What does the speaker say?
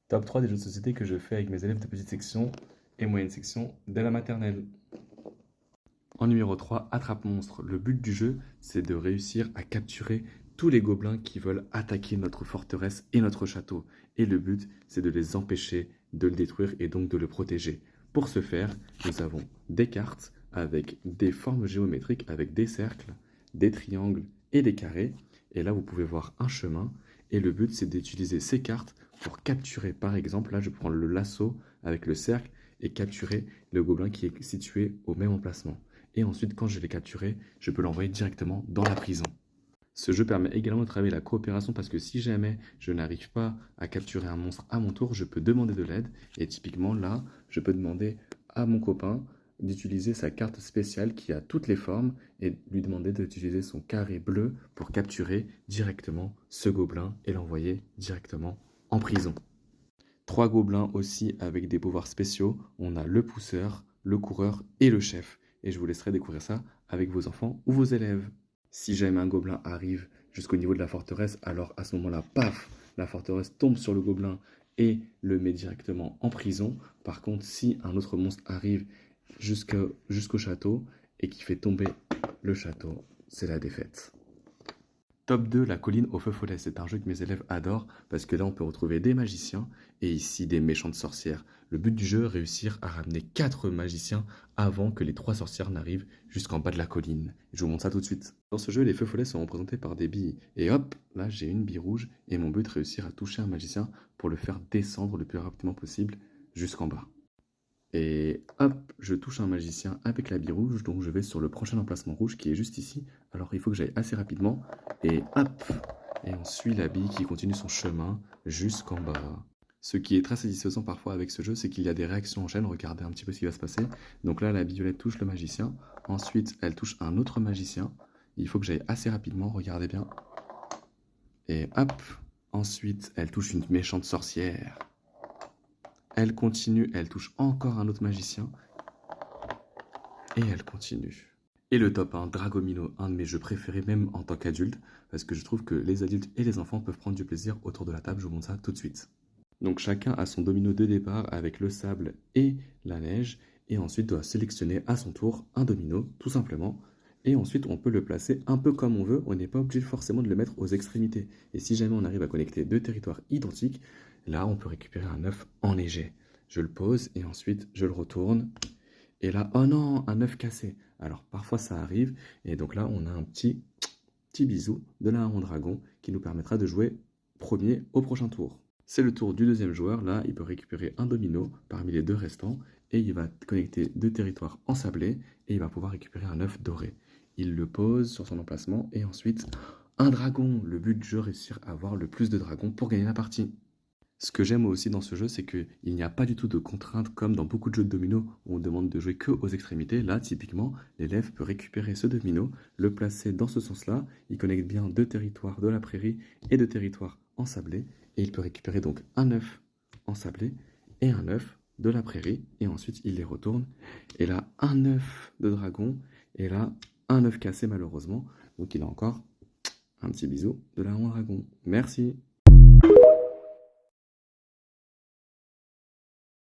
Top 3 des jeux de société que je fais avec mes élèves de petite section et moyenne section dès la maternelle. En numéro 3, Attrape-monstre. Le but du jeu, c'est de réussir à capturer tous les gobelins qui veulent attaquer notre forteresse et notre château. Et le but, c'est de les empêcher de le détruire et donc de le protéger. Pour ce faire, nous avons des cartes avec des formes géométriques, avec des cercles, des triangles et des carrés. Et là, vous pouvez voir un chemin. Et le but, c'est d'utiliser ces cartes pour capturer, par exemple, là, je prends le lasso avec le cercle et capturer le gobelin qui est situé au même emplacement. Et ensuite, quand je l'ai capturé, je peux l'envoyer directement dans la prison. Ce jeu permet également de travailler la coopération parce que si jamais je n'arrive pas à capturer un monstre à mon tour, je peux demander de l'aide. Et typiquement là, je peux demander à mon copain d'utiliser sa carte spéciale qui a toutes les formes et lui demander d'utiliser son carré bleu pour capturer directement ce gobelin et l'envoyer directement en prison. 3 gobelins aussi avec des pouvoirs spéciaux. On a le pousseur, le coureur et le chef. Et je vous laisserai découvrir ça avec vos enfants ou vos élèves. Si jamais un gobelin arrive jusqu'au niveau de la forteresse, alors à ce moment-là, paf, la forteresse tombe sur le gobelin et le met directement en prison. Par contre, si un autre monstre arrive jusqu'au château et qui fait tomber le château, c'est la défaite. Top 2, la colline au feu follet. C'est un jeu que mes élèves adorent parce que là, on peut retrouver des magiciens et ici des méchantes sorcières. Le but du jeu, réussir à ramener 4 magiciens avant que les 3 sorcières n'arrivent jusqu'en bas de la colline. Je vous montre ça tout de suite. Dans ce jeu, les feux follets sont représentés par des billes. Et hop, là, j'ai une bille rouge et mon but, réussir à toucher un magicien pour le faire descendre le plus rapidement possible jusqu'en bas. Et hop, je touche un magicien avec la bille rouge, donc je vais sur le prochain emplacement rouge qui est juste ici. Alors il faut que j'aille assez rapidement, et hop, et on suit la bille qui continue son chemin jusqu'en bas. Ce qui est très satisfaisant parfois avec ce jeu, c'est qu'il y a des réactions en chaîne, regardez un petit peu ce qui va se passer. Donc là, la bille violette touche le magicien, ensuite elle touche un autre magicien, il faut que j'aille assez rapidement, regardez bien. Et hop, ensuite elle touche une méchante sorcière. Elle continue, elle touche encore un autre magicien. Et elle continue. Et le top 1, Dragomino, un de mes jeux préférés même en tant qu'adulte, parce que je trouve que les adultes et les enfants peuvent prendre du plaisir autour de la table, je vous montre ça tout de suite. Donc chacun a son domino de départ avec le sable et la neige, et ensuite doit sélectionner à son tour un domino, tout simplement. Et ensuite on peut le placer un peu comme on veut, on n'est pas obligé forcément de le mettre aux extrémités. Et si jamais on arrive à connecter 2 territoires identiques, là on peut récupérer un œuf enneigé. Je le pose et ensuite je le retourne. Et là, oh non, un œuf cassé. Alors parfois ça arrive, et donc là on a un petit bisou de la Maman Dragon qui nous permettra de jouer premier au prochain tour. C'est le tour du deuxième joueur, là il peut récupérer un domino parmi les 2 restants, et il va connecter 2 territoires ensablés, et il va pouvoir récupérer un œuf doré. Il le pose sur son emplacement, et ensuite un dragon. Le but du jeu, réussir à avoir le plus de dragons pour gagner la partie. Ce que j'aime aussi dans ce jeu, c'est qu'il n'y a pas du tout de contraintes comme dans beaucoup de jeux de dominos où on demande de jouer que aux extrémités. Là, typiquement, l'élève peut récupérer ce domino, le placer dans ce sens-là. Il connecte bien 2 territoires de la prairie et 2 territoires ensablés. Et il peut récupérer donc un œuf ensablé et un œuf de la prairie. Et ensuite, il les retourne. Et là, un œuf de dragon. Et là, un œuf cassé malheureusement. Donc il a encore un petit bisou de la Maman Dragon. Merci.